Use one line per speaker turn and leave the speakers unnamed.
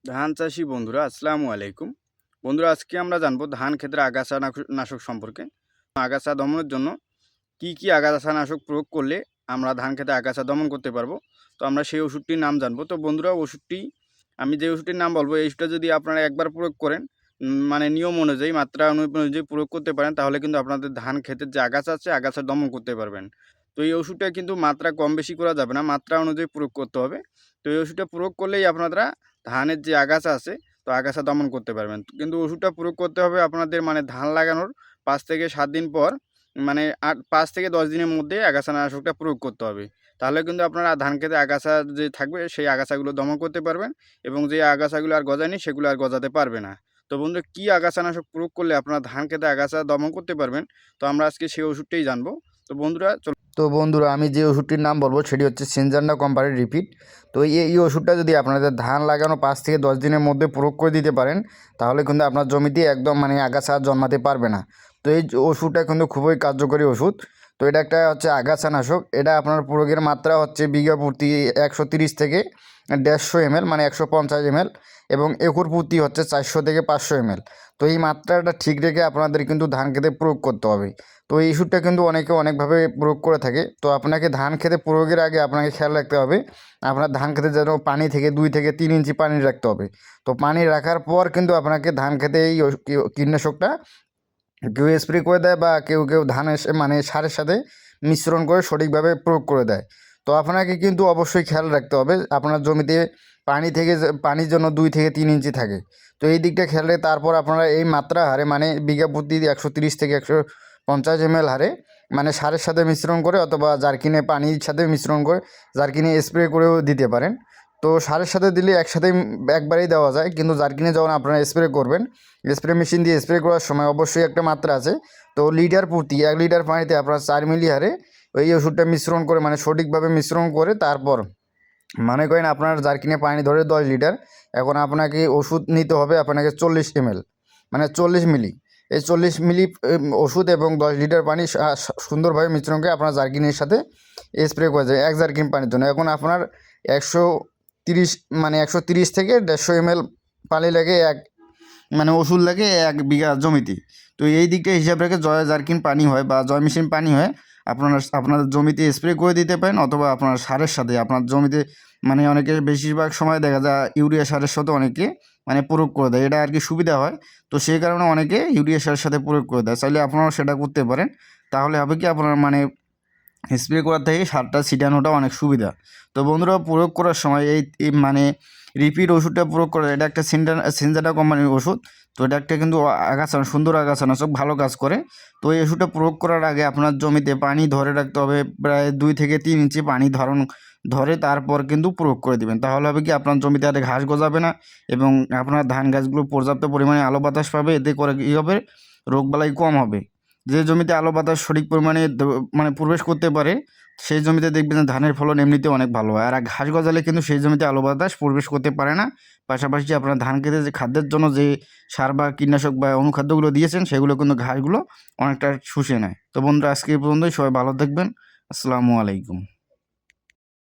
ধান চাষি বন্ধুরা আসসালামু আলাইকুম। বন্ধুরা, আজকে আমরা জানবো ধান ক্ষেতের আগাছা নাশক সম্পর্কে। আগাছা দমনের জন্য কি কি আগাছা নাশক প্রয়োগ করলে আমরা ধান খেতে আগাছা দমন করতে পারবো, তো আমরা সেই ওষুধটির নাম জানবো। তো বন্ধুরা, আমি যে ওষুধটির নাম বলবো, এই ওষুধটা যদি আপনারা একবার প্রয়োগ করেন, মানে নিয়ম অনুযায়ী মাত্রা অনুযায়ী প্রয়োগ করতে পারেন, তাহলে কিন্তু আপনাদের ধান ক্ষেতের যে আগাছা আছে আগাছা দমন করতে পারবেন। তো এই ওষুধটা কিন্তু মাত্রা কম বেশি করা যাবে না, মাত্রা অনুযায়ী প্রয়োগ করতে হবে। তো এই ওষুধটা প্রয়োগ করলেই আপনারা ধানের যে আগাছা আছে তো আগাছা দমন করতে পারবেন। কিন্তু ওষুধটা প্রয়োগ করতে হবে আপনাদের মানে ধান লাগানোর 5 থেকে 7 দিন পর, মানে 5 থেকে 10 দিনের মধ্যে আগাছানাশকটা প্রয়োগ করতে হবে। তাহলে কিন্তু আপনারা ধান খেতে আগাছা যে থাকবে সেই আগাছাগুলো দমন করতে পারবেন, এবং যে আগাছাগুলো আর গজায়নি সেগুলো আর গজাতে পারবে না। তো বন্ধুরা, কী আগাছানাশক প্রয়োগ করলে আপনারা ধান খেতে আগাছা দমন করতে পারবেন, তো আমরা আজকে সেই ওষুধটাই জানবো। তো বন্ধুরা, আমি যে ওষুধটির নাম বলবো সেটি হচ্ছে সিনজান্ডা কোম্পানির রিপিট। তো এই ওষুধটা যদি আপনাদের ধান লাগানো 5 থেকে 10 দিনের মধ্যে প্রয়োগ করে দিতে পারেন, তাহলে কিন্তু আপনার জমিতে একদম মানে আগাছা জন্মাতে পারবে না। তো এই ওষুধটা কিন্তু খুবই কার্যকরী ওষুধ। তো এটা একটা হচ্ছে আগাছানাশক। এটা আপনার প্রয়োগের মাত্রা হচ্ছে বিঘা প্রতি 130 থেকে 150 ml, মানে 150 ml, এবং একর প্রতি হচ্ছে 400 থেকে 500 ml। তো এই মাত্রাটা ঠিক রেখে আপনাদের কিন্তু ধান খেতে প্রয়োগ করতে হবে। তো এই ওষুধটা কিন্তু অনেকে অনেকভাবে প্রয়োগ করে থাকে। তো আপনাকে ধান খেতে প্রয়োগের আগে আপনাকে খেয়াল রাখতে হবে আপনার ধান খেতে যেন পানি থেকে 2 থেকে 3 ইঞ্চি পানি রাখতে হবে। তো পানি রাখার পর কিন্তু আপনাকে ধান খেতে এই কীটনাশকটা কেউ স্প্রে করে দেয়, বা কেউ ধানের মানে সারের সাথে মিশ্রণ করে সঠিকভাবে প্রয়োগ করে দেয়। তো আপনাকে কিন্তু অবশ্যই খেয়াল রাখতে হবে আপনার জমিতে পানির জন্য 2 থেকে 3 ইঞ্চি থাকে। তো এই দিকটা খেয়াল রেখে তারপর আপনারা এই মাত্রা হারে, মানে বিঘা প্রতি 130 থেকে 150 ml হারে, মানে সারের সাথে মিশ্রণ করে অথবা জারকিনে পানির সাথে মিশ্রণ করে জারকিনে স্প্রে করেও দিতে পারেন। তো সারের সাথে দিলে একসাথেই একবারেই দেওয়া যায়, কিন্তু জারকিনে যখন আপনারা স্প্রে করবেন, স্প্রে মেশিন দিয়ে স্প্রে করার সময় অবশ্যই একটা মাত্রা আছে। তো লিটার প্রতি 1 লিটার পানিতে আপনারা 4 মিলি হারে ওই ওষুধটা মিশ্রণ করে, মানে সঠিকভাবে মিশ্রণ করে তারপর মনে করেন আপনার জারকিনে পানি ধরে 10 লিটার, এখন আপনাকে ওষুধ নিতে হবে আপনাকে 40 ml, মানে 40 মিলি। এই 40 মিলি ওষুধ এবং 10 লিটার পানি সুন্দরভাবে মিশ্রণ করে আপনার জারকিনের সাথে স্প্রে করে যায় 1 জারকিন পানির জন্য। এখন আপনার 130, মানে 130 থেকে 150 ml পানি লাগে, মানে ওষুধ লাগে 1 বিঘা জমিতে। তো এই দিকটা হিসাব রেখে জয় জারকিন পানি হয় বা জয় মেশিন পানি হয়, আপনাদের জমিতে স্প্রে করে দিতে পারেন, অথবা আপনার সারের সাথে আপনার জমিতে, মানে অনেকে বেশিরভাগ সময় দেখা যায় ইউরিয়া সারের সাথে অনেকে মানে প্রয়োগ করে দেয়, এটা আর কি সুবিধা হয়। তো সেই কারণে অনেকে ইউরিয়া সারের সাথে প্রয়োগ করে দেয়। চাইলে আপনারাও সেটা করতে পারেন, তাহলে হবে কি আপনার মানে স্প্রে করার থেকে সারটা ছিটানোটা অনেক সুবিধা। তো বন্ধুরা, প্রয়োগ করার সময় এই মানে রিপিট ওষুধটা প্রয়োগ করে, এটা একটা সিনজান্ডা কোম্পানির ওষুধ। তো এটা একটা কিন্তু সুন্দর আগাছানাশক, ভালো কাজ করে। তো এই ওষুধটা প্রয়োগ করার আগে আপনার জমিতে পানি ধরে রাখতে হবে, প্রায় 2 থেকে 3 ইঞ্চি পানি ধরে তারপর কিন্তু প্রয়োগ করে দিবেন। তাহলে হবে কি আপনার জমিতে আর ঘাস গজাবে না, এবং আপনার ধান গাছগুলো পর্যাপ্ত পরিমাণে আলো বাতাস পাবে। এতে করে কী হবে, রোগবালাই কম হবে। যে জমিতে আলো বাতাস সঠিক পরিমাণে মানে প্রবেশ করতে পারে, সেই জমিতে দেখবেন যে ধানের ফলন এমনিতেও অনেক ভালো হয়। আর ঘাস গজালে কিন্তু সেই জমিতে আলো বাতাস প্রবেশ করতে পারে না। পাশাপাশি আপনার ধান খেতে যে খাদ্যের জন্য যে সার বা কীটনাশক বা অনুখাদ্যগুলো দিয়েছেন, সেগুলো কিন্তু ঘাসগুলো অনেকটা শুষে নেয়। তো বন্ধুরা, আজকে এই পর্যন্তই। সবাই ভালো থাকবেন। আসসালামু আলাইকুম।